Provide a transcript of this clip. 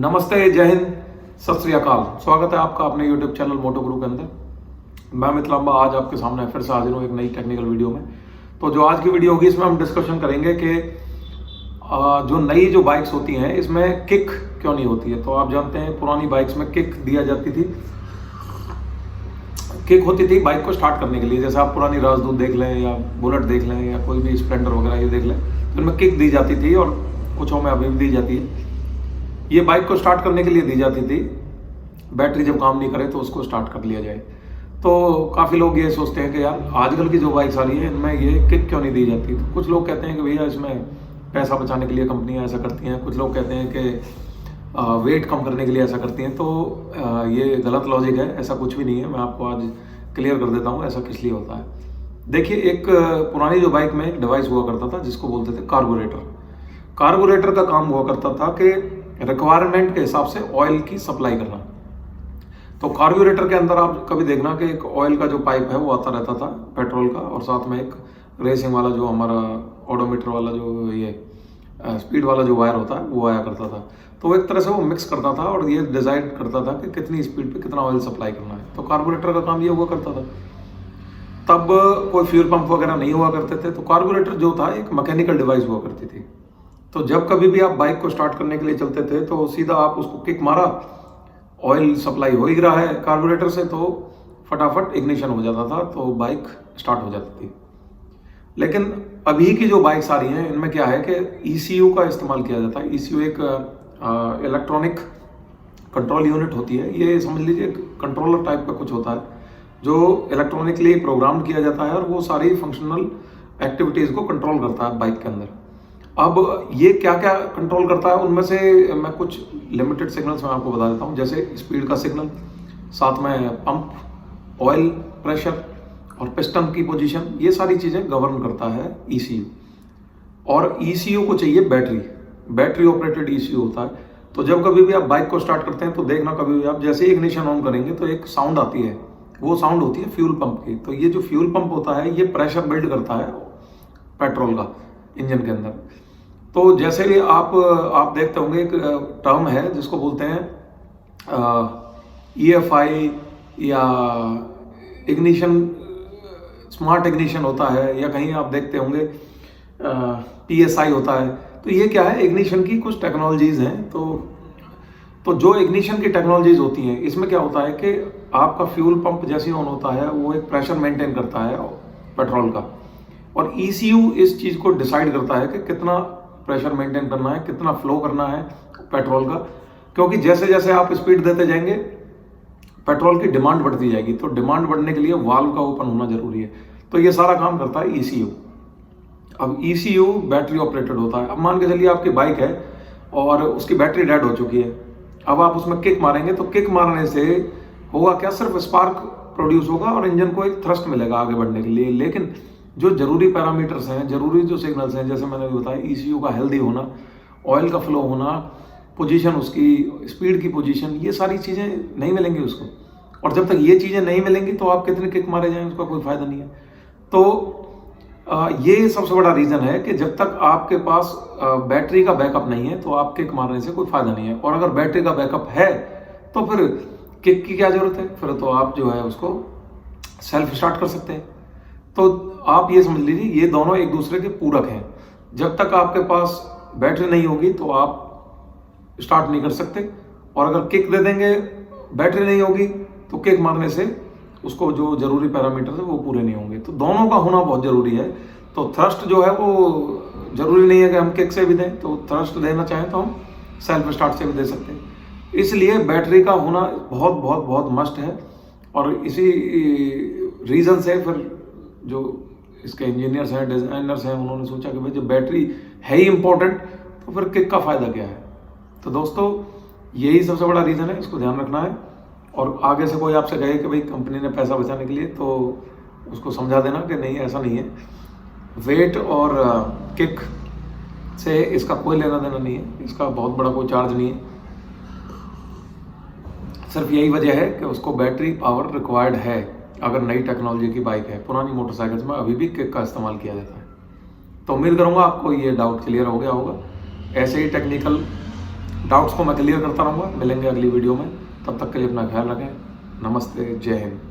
नमस्ते, जय हिंद, सत श्री अकाल। स्वागत है आपका अपने YouTube चैनल मोटो गुरु के अंदर। मैं मित लांबा आज आपके सामने फिर से हाजिर हूँ एक नई टेक्निकल वीडियो में। तो जो आज की वीडियो होगी इसमें हम डिस्कशन करेंगे कि जो नई जो बाइक्स होती हैं इसमें किक क्यों नहीं होती है। तो आप जानते हैं पुरानी बाइक्स में किक दिया जाती थी, किक होती थी बाइक को स्टार्ट करने के लिए। जैसे आप पुरानी राजदूत देख लें या बुलेट देख लें या कोई भी स्प्लेंडर वगैरह ये देख लें, तो इनमें किक दी जाती थी और कुछों में अभी भी दी जाती है। ये बाइक को स्टार्ट करने के लिए दी जाती थी, बैटरी जब काम नहीं करे तो उसको स्टार्ट कर लिया जाए। तो काफ़ी लोग ये सोचते हैं कि यार आजकल की जो बाइक्स आ रही है इनमें ये किक क्यों नहीं दी जाती। तो कुछ लोग कहते हैं कि भैया इसमें पैसा बचाने के लिए कंपनियां ऐसा करती हैं, कुछ लोग कहते हैं कि वेट कम करने के लिए ऐसा करती हैं। तो ये गलत लॉजिक है, ऐसा कुछ भी नहीं है। मैं आपको आज क्लियर कर देता हूँ ऐसा किस लिए होता है। देखिए, एक पुरानी जो बाइक में एक डिवाइस हुआ करता था जिसको बोलते थे कार्बोरेटर। कार्बोरेटर का काम हुआ करता था कि रिक्वायरमेंट के हिसाब से ऑयल की सप्लाई करना। तो कार्बोरेटर के अंदर आप कभी देखना कि एक ऑयल का जो पाइप है वो आता रहता था पेट्रोल का, और साथ में एक रेसिंग वाला जो हमारा ओडोमीटर वाला जो ये स्पीड वाला जो वायर होता है वो आया करता था। तो वो एक तरह से वो मिक्स करता था और ये डिसाइड करता था कि कितनी स्पीड पे कितना ऑयल सप्लाई करना है। तो कार्बोरेटर का काम ये हुआ करता था। तब कोई फ्यूल पंप वगैरह नहीं हुआ करते थे, तो कार्बोरेटर जो था एक मैकेनिकल डिवाइस हुआ करती थी। तो जब कभी भी आप बाइक को स्टार्ट करने के लिए चलते थे तो सीधा आप उसको किक मारा, ऑयल सप्लाई हो ही रहा है कार्बोरेटर से, तो फटाफट इग्निशन हो जाता था, तो बाइक स्टार्ट हो जाती थी। लेकिन अभी की जो बाइक्स आ रही हैं इनमें क्या है कि ECU का इस्तेमाल किया जाता है। ECU एक इलेक्ट्रॉनिक कंट्रोल यूनिट होती है। ये समझ लीजिए एक कंट्रोलर टाइप का कुछ होता है जो इलेक्ट्रॉनिकली प्रोग्राम किया जाता है और वो सारी फंक्शनल एक्टिविटीज़ को कंट्रोल करता है बाइक के अंदर। अब ये क्या क्या कंट्रोल करता है उनमें से मैं कुछ लिमिटेड सिग्नल्स मैं आपको बता देता हूँ। जैसे स्पीड का सिग्नल, साथ में पंप, ऑयल प्रेशर और पिस्टन की पोजीशन, ये सारी चीज़ें गवर्न करता है ECU। और ECU को चाहिए बैटरी ऑपरेटेड ECU होता है। तो जब कभी भी आप बाइक को स्टार्ट करते हैं तो देखना, कभी भी आप जैसे ही इग्निशन ऑन करेंगे तो एक साउंड आती है, वो साउंड होती है फ्यूल पंप की। तो ये जो फ्यूल पंप होता है ये प्रेशर बिल्ड करता है पेट्रोल का इंजन के अंदर। तो जैसे भी आप देखते होंगे एक टर्म है जिसको बोलते हैं EFI या इग्निशन, स्मार्ट इग्निशन होता है, या कहीं आप देखते होंगे PSI होता है। तो ये क्या है, इग्निशन की कुछ टेक्नोलॉजीज हैं। तो जो इग्निशन की टेक्नोलॉजीज होती हैं इसमें क्या होता है कि आपका फ्यूल पंप जैसे ऑन होता है वो एक प्रेशर मेंटेन करता है पेट्रोल का, और ECU इस चीज़ को डिसाइड करता है कि कितना प्रेशर मेंटेन करना है, कितना फ्लो करना है पेट्रोल का। क्योंकि जैसे जैसे आप स्पीड देते जाएंगे पेट्रोल की डिमांड बढ़ती जाएगी, तो डिमांड बढ़ने के लिए वाल्व का ओपन होना जरूरी है। तो ये सारा काम करता है ECU। अब ECU बैटरी ऑपरेटेड होता है। अब मान के चलिए आपकी बाइक है और उसकी बैटरी डेड हो चुकी है, अब आप उसमें किक मारेंगे तो किक मारने से होगा क्या, सिर्फ स्पार्क प्रोड्यूस होगा और इंजन को एक थ्रस्ट मिलेगा आगे बढ़ने के लिए। लेकिन जो जरूरी पैरामीटर्स हैं, जरूरी जो सिग्नल्स हैं, जैसे मैंने बताया ECU का हेल्दी होना, ऑयल का फ्लो होना, पोजीशन उसकी, स्पीड की पोजीशन, ये सारी चीज़ें नहीं मिलेंगी उसको। और जब तक ये चीज़ें नहीं मिलेंगी तो आप कितने किक मारे जाएं उसका कोई फायदा नहीं है। तो ये सबसे बड़ा रीज़न है कि जब तक आपके पास बैटरी का बैकअप नहीं है तो आप किक मारने से कोई फायदा नहीं है। और अगर बैटरी का बैकअप है तो फिर किक की क्या जरूरत है, फिर तो आप जो है उसको सेल्फ स्टार्ट कर सकते हैं। तो आप ये समझ लीजिए ये दोनों एक दूसरे के पूरक हैं। जब तक आपके पास बैटरी नहीं होगी तो आप स्टार्ट नहीं कर सकते, और अगर किक दे देंगे बैटरी नहीं होगी तो किक मारने से उसको जो जरूरी पैरामीटर है वो पूरे नहीं होंगे। तो दोनों का होना बहुत जरूरी है। तो थ्रस्ट जो है वो जरूरी नहीं है कि हम किक से भी दें, तो थ्रस्ट देना चाहें तो हम सेल्फ स्टार्ट से भी दे सकते हैं। इसलिए बैटरी का होना बहुत बहुत बहुत मस्ट है। और इसी रीज़न से फिर जो इसके इंजीनियर्स हैं, डिजाइनर्स हैं, उन्होंने सोचा कि भाई जब बैटरी है ही इंपॉर्टेंट तो फिर किक का फायदा क्या है। तो दोस्तों यही सबसे बड़ा रीज़न है, इसको ध्यान रखना है। और आगे से कोई आपसे कहे कि भाई कंपनी ने पैसा बचाने के लिए, तो उसको समझा देना कि नहीं, ऐसा नहीं है। वेट और किक से इसका कोई लेना देना नहीं है, इसका बहुत बड़ा कोई चार्ज नहीं है। सिर्फ यही वजह है कि उसको बैटरी पावर रिक्वायर्ड है। अगर नई टेक्नोलॉजी की बाइक है, पुरानी मोटरसाइकिल्स में अभी भी किक का इस्तेमाल किया जाता है। तो उम्मीद करूंगा आपको ये डाउट क्लियर हो गया होगा। ऐसे ही टेक्निकल डाउट्स को मैं क्लियर करता रहूँगा। मिलेंगे अगली वीडियो में, तब तक के लिए अपना ख्याल रखें। नमस्ते, जय हिंद।